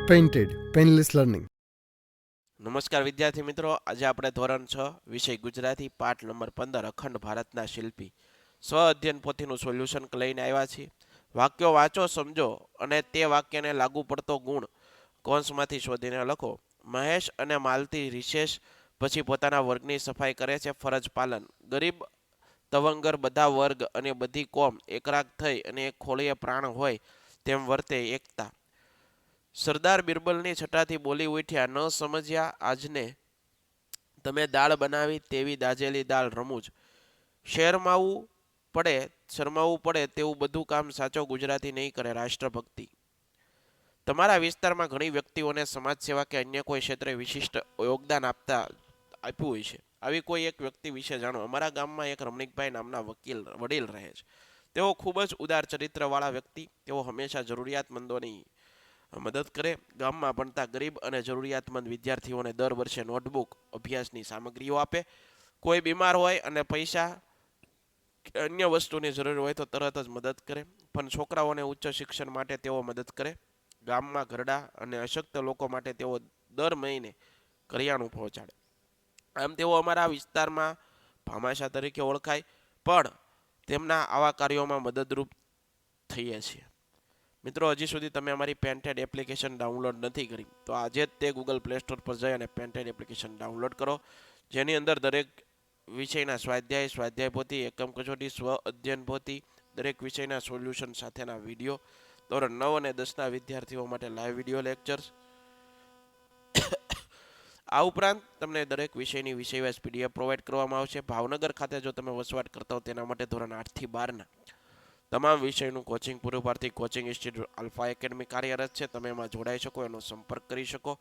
Painted painless learning. નમસ્કાર વિદ્યાર્થી મિત્રો, આજે આપણે ધોરણ 6 વિષય ગુજરાતી પાઠ નંબર 15 અખંડ ભારતના શિલ્પી સ્વ અધ્યયન પોથીનું સોલ્યુશન લઈને આવ્યા છીએ. વાક્યો વાંચો, સમજો અને તે વાક્યને લાગુ પડતો ગુણ કૌંસમાંથી શોધીને લખો. મહેશ અને માલતી રિશેષ પછી પોતાના વર્ગની સફાઈ કરે છે. ફરજ પાલન. ગરીબ તવંગર બધા વર્ગ અને બધી કોમ એકરાગ થઈ અને એક ખોળીએ પ્રાણ હોય તેમ વર્તે એકતા. સરદાર બિરબલની છટાથી બોલી ઉઠ્યા, ન સમજ્યા આજને તમે દાળ બનાવી તેવી દાજેલી દાળ રમૂજ. શરમાવું પડે તેવું બધું કામ સાચો ગુજરાતી નહીં કરે. રાષ્ટ્રભક્તિ. તમારા વિસ્તારમાં ઘણી વ્યક્તિઓને સમાજ સેવા કે અન્ય કોઈ ક્ષેત્રે વિશિષ્ટ યોગદાન આપ્યું હોય છે. આવી કોઈ એક વ્યક્તિ વિશે જાણો. અમારા ગામમાં એક રમણીકભાઈ નામના વડીલ રહે છે. તેઓ ખૂબ જ ઉદાર ચરિત્રવાળા વ્યક્તિ. તેઓ હંમેશા જરૂરિયાતમંદોની મદદ કરે. ગામમાં ભણતા ગરીબ અને જરૂરિયાતમંદ વિદ્યાર્થીઓને દર વર્ષે નોટબુક, અભ્યાસની સામગ્રીઓ આપે. કોઈ બીમાર હોય અને પૈસા કે અન્ય વસ્તુની જરૂર હોય તો તરત જ મદદ કરે. પણ છોકરાઓને ઉચ્ચ શિક્ષણ માટે તેઓ મદદ કરે. ગામમાં ઘરડા અને અશક્ત લોકો માટે તેઓ દર મહિને કરિયાણું પહોંચાડે. આમ તેઓ અમારા વિસ્તારમાં ભામાશા તરીકે ઓળખાય, પણ તેમના આવા કાર્યોમાં મદદરૂપ થઈએ છીએ. મિત્રો, હજી સુધી તમે અમારી પેન્ટેડ એપ્લિકેશન ડાઉનલોડ નથી કરી તો આજે જ તે ગૂગલ પ્લે સ્ટોર પર જઈ અને પેન્ટેડ એપ્લિકેશન ડાઉનલોડ કરો, જેની અંદર દરેક વિષયના સ્વાધ્યાય પોથી, એકમ કસોટી, સ્વ અધ્યયન પોથી, દરેક વિષયના સોલ્યુશન સાથેના વિડીયો, ધોરણ 9 અને 10ના વિદ્યાર્થીઓ માટે લાઈવ વિડીયો લેક્ચર્સ. આ ઉપરાંત તમને દરેક વિષયની વિષયવાઇઝ પીડીએફ પ્રોવાઈડ કરવામાં આવશે. ભાવનગર ખાતે જો તમે વસવાટ કરતા હો તેના માટે ધોરણ 8 થી 12ના તમામ વિષયનું કોચિંગ પૂરું પાડતી કોચિંગ ઇન્સ્ટિટ્યૂટ આલ્ફા એકેડમી કાર્યરત છે. તમે એમાં જોડાઈ શકો, એનો સંપર્ક કરી શકો.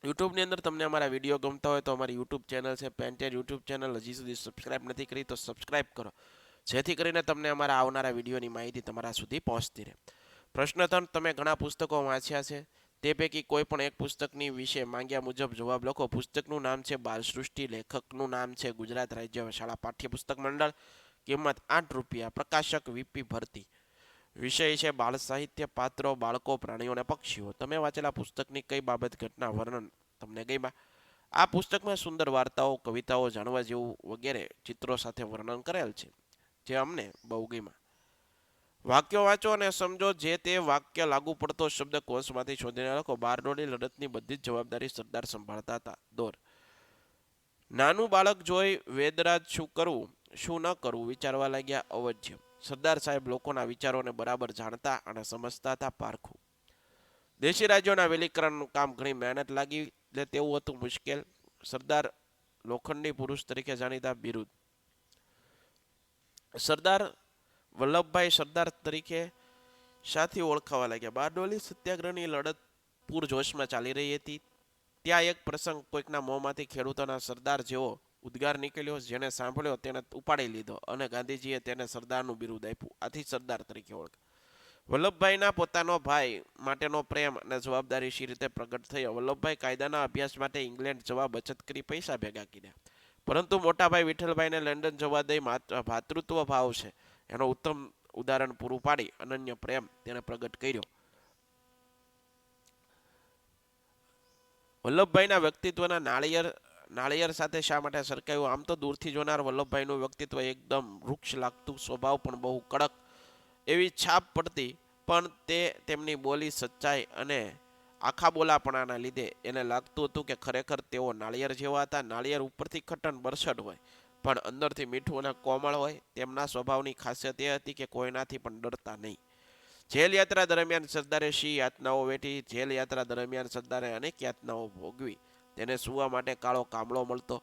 યુટ્યુબની અંદર તમને અમારા વિડીયો ગમતા હોય તો અમારી યુટ્યુબ ચેનલ છે પેન્ટેડ યુટ્યુબ ચેનલ. હજી સુધી સબસ્ક્રાઇબ નથી કરી તો સબસ્ક્રાઇબ કરો, જેથી કરીને તમને અમારા આવનારા વિડીયોની માહિતી તમારા સુધી પહોંચતી રહે. પ્રશ્ન 3. તમે ઘણા પુસ્તકો વાંચ્યા છે. તે પૈકી કોઈ પણ એક પુસ્તકની વિશે માંગ્યા મુજબ જવાબ લખો. પુસ્તકનું નામ છે બાલસૃષ્ટિ. લેખકનું નામ છે ગુજરાત રાજ્ય શાળા પાઠ્યપુસ્તક મંડળ. કિંમત ₹8. પ્રકાશક વીપી ભરતી. વિષય છે બાળ સાહિત્ય. પાત્રો બાળકો, પ્રાણીઓ અને પક્ષીઓ. તમે વાંચેલા પુસ્તકની કઈ બાબત, ઘટના, વર્ણન તમને ગમ્યા? આ પુસ્તકમાં સુંદર વાર્તાઓ, કવિતાઓ, જાણવા જેવું વગેરે ચિત્રો સાથે વર્ણન કરેલ છે, જે અમને બહુ ગમ્યા. વાક્યો વાંચો અને સમજો. જે તે વાક્ય લાગુ પડતો શબ્દ કૌંસમાંથી શોધીને લખો. બારડોલી લડતની બધી જ જવાબદારી સરદાર સંભાળતા હતા. દોર. નાનું બાળક જોઈ વેદરાજ શું કરવું શું ન કરવું વિચારવા લાગ્યા. અવજ્ય. સરદાર સાહેબ લોકોના વિચારોને બરાબર જાણતા અને સમજતા હતા. પારખું. દેશી રાજ્યોના વિલીકરણનું કામ ઘણી મહેનત લાગી લે તેવું હતું. મુશ્કેલ. સરદાર લોખંડી પુરુષ તરીકે જાણીતા. બિરુદ. સરદાર વલ્લભભાઈ સરદાર તરીકે શાથી ઓળખાવા લાગ્યા. બારડોલી સત્યાગ્રહની લડત પૂરજોશમાં ચાલી રહી હતી. ત્યાં એક પ્રસંગ કોઈકના મોંમાંથી ખેડૂતોના સરદાર જેવો ઉદ્ગાર નીકળ્યો. જેને સાંભળ્યો તેને ઉપાડી લીધો અને ગાંધીજીએ તેને સરદારનું બિરુદ આપ્યું. આથી સરદાર તરીકે ઓળખ. વલ્લભભાઈના પોતાનો ભાઈ માટેનો પ્રેમ અને જવાબદારી શી રીતે પ્રગટ થયો. વલ્લભભાઈ કાયદાના અભ્યાસ માટે ઇંગ્લેન્ડ જવા બચત કરી પૈસા ભેગા કર્યા, પરંતુ મોટાભાઈ વિઠ્ઠલભાઈને લંડન જવા દઈ ભાતૃત્વ ભાવ છે એનો ઉત્તમ ઉદાહરણ પૂરું પાડી અનન્ય પ્રેમ તેને પ્રગટ કર્યો. વલ્લભભાઈના વ્યક્તિત્વના નાળિયેર સાથે શા માટે સરખાયું? આમ તો દૂરથી જોનાર વલ્લભભાઈનું વ્યક્તિત્વ એકદમ વૃક્ષ લાગતું, સ્વભાવ પણ બહુ કડક એવી છાપ પડતી, પણ તે તેમની બોલી, સચ્ચાઈ અને આખા બોલાપણાના લીધે એને લાગતું હતું કે ખરેખર તેઓ નાળિયેર જેવા હતા. નાળિયેર ઉપરથી ખટન બરછટ હોય પણ અંદરથી મીઠું અને કોમળ હોય. તેમના સ્વભાવની ખાસિયત એ હતી કે કોઈનાથી પણ ડરતા નહીં. જેલ યાત્રા દરમિયાન સરદારે શી યાતનાઓ વેઠી? જેલ યાત્રા દરમિયાન સરદારે અનેક યાતનાઓ ભોગવી. તેને સૂવા માટે કાળો કામળો મળતો.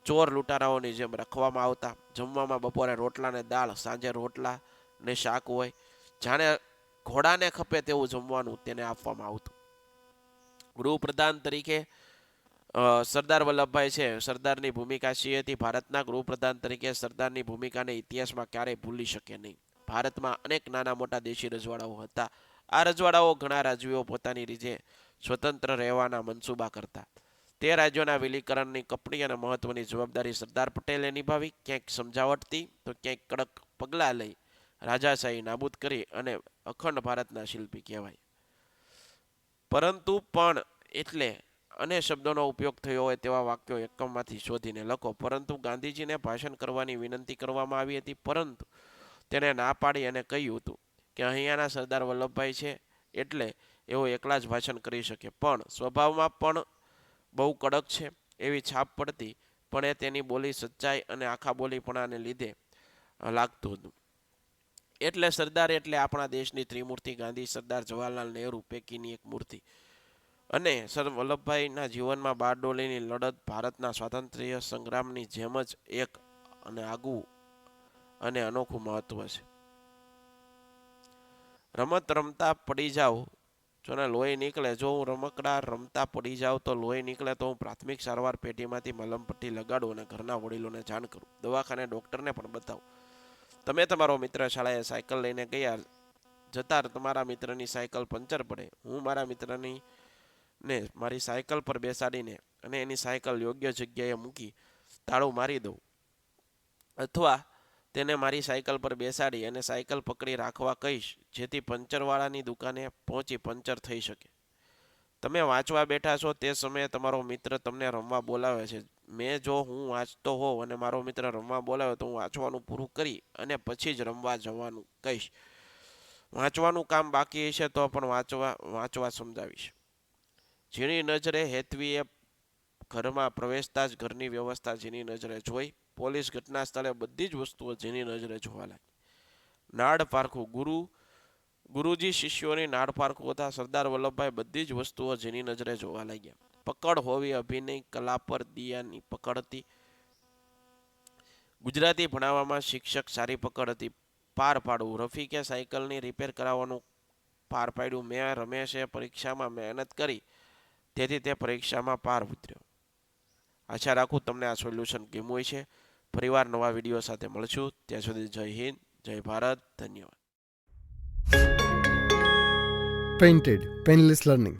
ચોર લૂંટારાઓની જેમ રખવામાં આવતા. જમવામાં બપોરે રોટલા ને દાળ, સાંજે રોટલા ને શાક હોય. જાણે ઘોડાને ખપે તેવું જમવાનું તેને આપવામાં આવતું. ગૃહપ્રધાન તરીકે સરદાર વલ્લભભાઈ છે. સરદારની ભૂમિકા શી હતી? ભારતના ગૃહપ્રધાન તરીકે સરદારની ભૂમિકાને ઇતિહાસમાં ક્યારેય ભૂલી શકે નહીં. ભારતમાં અનેક નાના મોટા દેશી રજવાડાઓ હતા. આ રજવાડાઓ ઘણા રાજવીઓ પોતાની રીતે સ્વતંત્ર રહેવાના મનસૂબા કરતા. તે રાજ્યોના વિલીકરણની કપડી અને મહત્વની જવાબદારી સરદાર પટેલે નિભાવી. ક્યાંક સમજાવટથી તો ક્યાંક કડક પગલાં લઈ રાજાશાહી નાબૂદ કરી અને અખંડ ભારતના શિલ્પી કહેવાય. પરંતુ પણ એટલે અને શબ્દોનો ઉપયોગ થયો હોય તેવા વાક્યો એકમમાંથી શોધીને લખો. પરંતુ ગાંધીજીને ભાષણ કરવાની વિનંતી કરવામાં આવી હતી, પરંતુ તેને ના પાડી અને કહ્યું હતું કે અહીંયાના સરદાર વલ્લભભાઈ છે એટલે એઓ એકલા જ ભાષણ કરી શકે. પણ સ્વભાવમાં પણ બહુ કડક છે એવી છાપ પડતી, પણ એ તેની બોલી સચ્ચાઈ અને આખા બોલીપણાને લીધે લાગતું હતું. એટલે સરદાર એટલે આપણા દેશની ત્રિમૂર્તિ ગાંધી, સરદાર જવાહરલાલ નહેરુ પૈકીની એક મૂર્તિ. અને સર વલ્લભભાઈના જીવનમાં બારડોલીની લડત ભારતના સ્વાતંત્ર્ય સંગ્રામની જેમ જ એક અને આગવું અને અનોખું મહત્વ છે. રમત રમતા પડી જાવ જો ને લોહી નીકળે, જો હું રમકડા રમતા પડી જાઉં તો લોહી નીકળે તો હું પ્રાથમિક સારવાર પેટીમાંથી મલમપટ્ટી લગાડું અને ઘરના વડીલોને જાણ કરું, દવાખાને ડૉક્ટરને પણ બતાવું. તમે તમારો મિત્ર શાળાએ સાયકલ લઈને જતા તમારા મિત્રની સાયકલ પંચર પડે, હું મારા મિત્રની ને મારી સાયકલ પર બેસાડીને અને એની સાયકલ યોગ્ય જગ્યાએ મૂકી તાળું મારી દઉં, અથવા તેને મારી સાયકલ પર બેસાડી અને સાયકલ પકડી રાખવા કહીશ, જેથી પંચરવાળાની દુકાને પહોંચી પંચર થઈ શકે. તમે વાંચવા બેઠા છો તે સમયે તમારો મિત્ર તમને રમવા બોલાવે છે. જો હું વાંચતો હોઉં અને મારો મિત્ર રમવા બોલાવે તો હું વાંચવાનું પૂરું કરી અને પછી જ રમવા જવાનું કહીશ. વાંચવાનું કામ બાકી હશે તો પણ વાંચવા સમજાવીશ. ઝીણી નજરે હેતવીએ ઘરમાં પ્રવેશતા જ ઘરની વ્યવસ્થા ઝીણી નજરે જોઈ. પોલીસ ઘટના સ્થળે બધી જ વસ્તુઓ ઝીણી નજરે જોવા લાગી. નાડ પારખું ગુરુજી શિષ્યોની નાડ પારખું હતા. સરદાર વલ્લભભાઈ બધી જ વસ્તુઓ ઝીણી નજરે જોવા લાગ્યા. પકડ હોવી અભિનય કલા પર દિયાની પકડ હતી. ગુજરાતી ભણાવવામાં શિક્ષક સારી પકડ હતી. પાર પાડવું રફીકે સાયકલની રિપેર કરાવવાનું પાર પાડ્યું. રમેશે પરીક્ષામાં મહેનત કરી તેથી તે પરીક્ષામાં પાર ઉતર્યો. આશા રાખું તમને આ સોલ્યુશન ગમ્યું છે. ફરીવાર નવા વિડીયો સાથે મળશું. ત્યાં સુધી જય હિન્દ, જય ભારત, ધન્યવાદ. Painted Painless Learning.